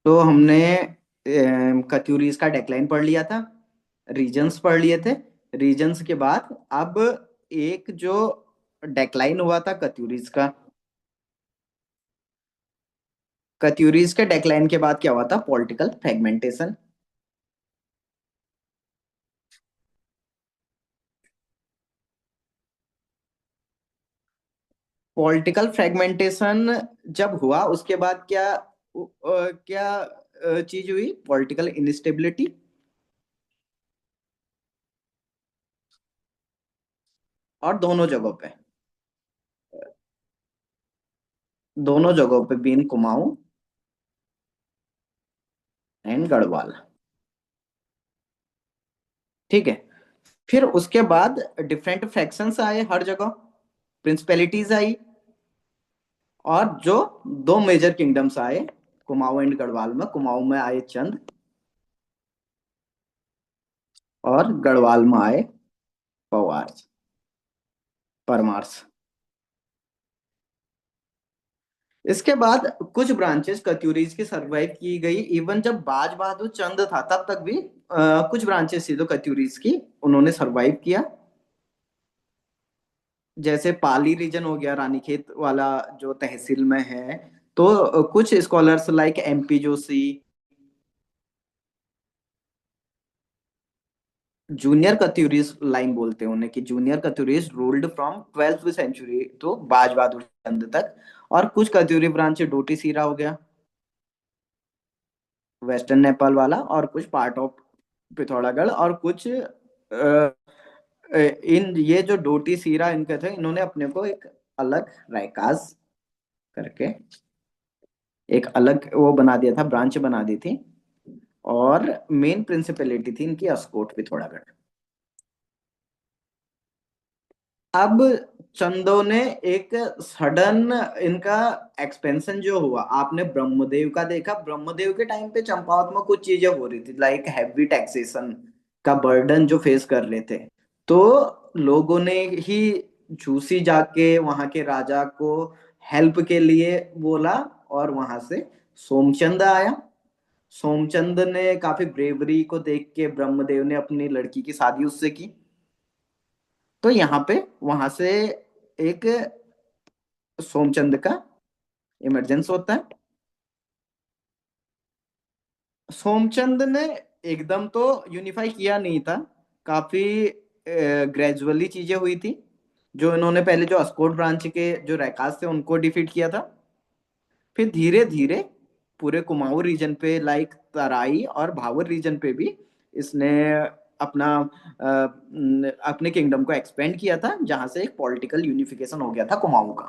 तो हमने कथ्यूरीज का डेक्लाइन पढ़ लिया था, रीजन्स पढ़ लिए थे। रीजन्स के बाद अब एक जो डेक्लाइन हुआ था कथ्यूरीज का, कथ्यूरीज के डेक्लाइन के बाद क्या हुआ था? Political fragmentation. पॉलिटिकल फ्रेगमेंटेशन जब हुआ उसके बाद क्या चीज हुई? Political instability. और दोनों जगहों पे बीन कुमाऊं एंड गढ़वाल। ठीक है। फिर उसके बाद डिफरेंट फैक्शंस आए हर जगह, प्रिंसिपैलिटीज आई, और जो दो मेजर किंगडम्स आए कुमाऊं एंड गढ़वाल में। कुमाऊं में आए चंद और गढ़वाल में आए पवार, परमार्स। इसके बाद कुछ ब्रांचेस कत्यूरीज की सरवाइव की गई। इवन जब बाज बहादुर चंद था तब तक भी कुछ ब्रांचेस थी जो कत्यूरीज की, उन्होंने सरवाइव किया। जैसे पाली रीजन हो गया, रानीखेत वाला जो तहसील में है। तो कुछ scholars like MP Joshi, junior Katyuris line बोलते हैं उन्हें, कि जूनियर कत्यूरीज रूल्ड फ्रॉम 12वीं सेंचुरी तो बाज बहादुर चंद तक। और कुछ कत्यूरी ब्रांच डोटी सीरा हो गया, वेस्टर्न नेपाल वाला, और कुछ पार्ट ऑफ पिथौरागढ़, और कुछ इन ये जो डोटी सीरा इनके थे, इन्होंने अपने को एक अलग रायकाज करके एक अलग वो बना दिया था, ब्रांच बना दी थी। और मेन प्रिंसिपलिटी थी इनकी अस्कोट पिथौरागढ़। अब चंदों ने एक सडन इनका एक्सपेंशन जो हुआ, आपने ब्रह्मदेव का देखा, ब्रह्मदेव के टाइम पे चंपावत में कुछ चीजें हो रही थी लाइक हैवी टैक्सेशन का बर्डन जो फेस कर रहे थे। तो लोगों ने ही झूसी जाके वहां के राजा को हेल्प के लिए बोला, और वहां से सोमचंद आया। सोमचंद ने काफी ब्रेवरी को देख के ब्रह्मदेव ने अपनी लड़की की शादी उससे की। तो यहाँ पे वहां से एक सोमचंद का इमरजेंस होता है। सोमचंद ने एकदम तो यूनिफाई किया नहीं था, काफी ग्रेजुअली चीजें हुई थी। जो इन्होंने पहले जो अस्कोट ब्रांच के जो रैकाज थे उनको डिफीट किया था, फिर धीरे धीरे पूरे कुमाऊं रीजन पे लाइक तराई और भावर रीजन पे भी इसने अपना अपने किंगडम को एक्सपेंड किया था, जहां से एक पॉलिटिकल यूनिफिकेशन हो गया था कुमाऊं का।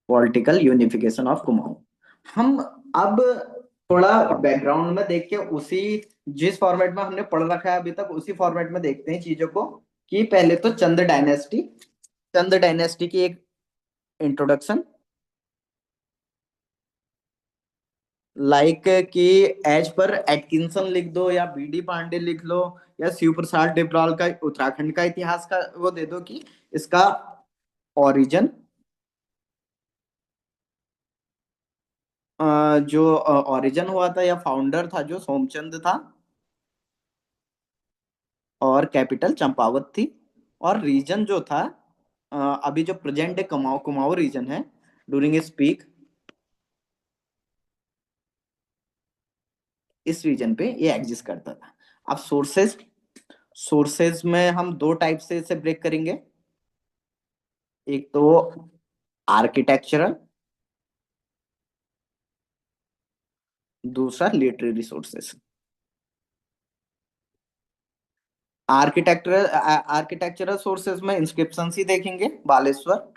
Political unification of Kumaon. हम अब थोड़ा बैकग्राउंड में देख के उसी जिस फॉर्मेट में हमने पढ़ रखा है अभी तक उसी फॉर्मेट में देखते हैं चीजों को। कि पहले तो चंद डायनेस्टी की एक इंट्रोडक्शन, लाइक कि एज पर एटकिंसन लिख दो या बीडी पांडे लिख लो, या शिव प्रसाद डिबराल का उत्तराखंड का इतिहास का वो दे दो, कि इसका ओरिजिन, जो ओरिजिन हुआ था या फाउंडर था जो सोमचंद था, और कैपिटल चंपावत थी। और रीजन जो था अभी जो present day Kumaon Kumaon region है, ड्यूरिंग इस पीक इस रीजन पे ये एग्जिस्ट करता था। अब सोर्सेज में हम दो टाइप से इसे ब्रेक करेंगे। एक तो आर्किटेक्चरल, दूसरा लिटरेरी सोर्सेस। आर्किटेक्चरल सोर्सेज में इंस्क्रिप्शन ही देखेंगे, बालेश्वर।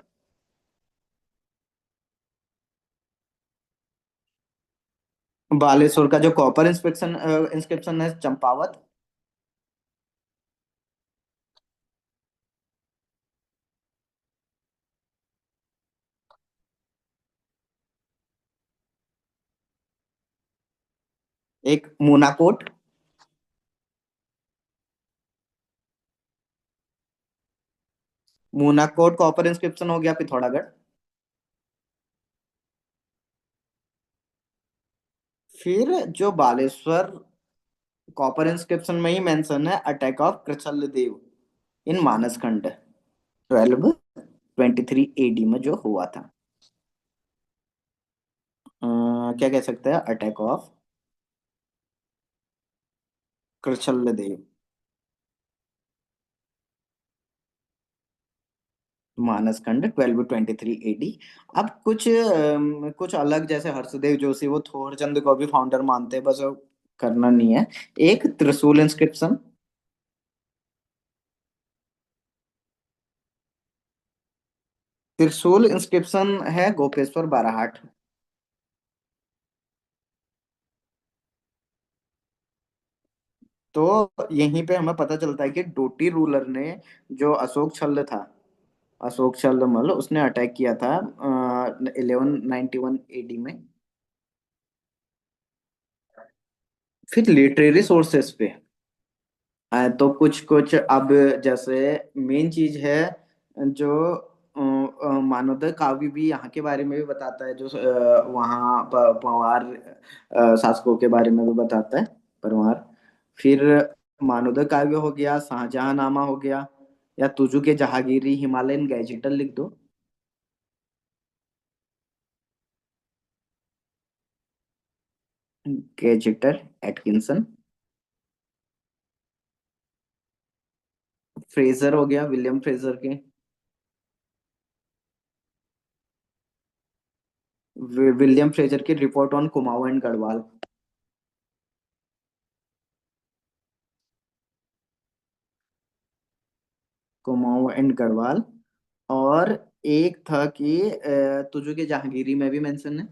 बालेश्वर का जो कॉपर इंस्क्रिप्शन है चंपावत। एक मोनाकोट। मोनाकोट कॉपर इंस्क्रिप्शन हो गया पिथौरागढ़। फिर जो बालेश्वर कॉपर इंस्क्रिप्शन में ही मेंशन है, attack of Krichhal Dev in Manaskhand, 1223 AD में जो हुआ था। क्या कह सकते हैं, attack of Krichhal Dev, Manaskhand 1223 AD। अब कुछ अलग, जैसे हर्षदेव जोशी वो थोरचंद को भी फाउंडर मानते हैं, बस वो करना नहीं है। एक त्रिशूल इंस्क्रिप्शन, त्रिशूल इंस्क्रिप्शन है गोपेश्वर बाराहाट। तो यहीं पे हमें पता चलता है कि डोटी रूलर ने, जो अशोक छल्ल था, अशोक छल्ल उसने अटैक किया था 1191 AD में। फिर लिटरेरी सोर्सेस पे तो कुछ कुछ अब, जैसे मेन चीज है जो मानवता काव्य भी यहाँ के बारे में भी बताता है, जो वहाँ पंवार शासकों के बारे में भी बताता है, परमार। फिर मानवता काव्य हो गया, शाहजहांनामा हो गया, या तुजु के जहांगीरी हिमालयन गैजेटर लिख दो। गैजेटर एटकिंसन। फ्रेजर हो गया, विलियम फ्रेजर के, विलियम फ्रेजर की report on Kumaon and Garhwal. Kumaon and Garhwal. और एक था कि तुझो के जहांगीरी में भी मेंशन है।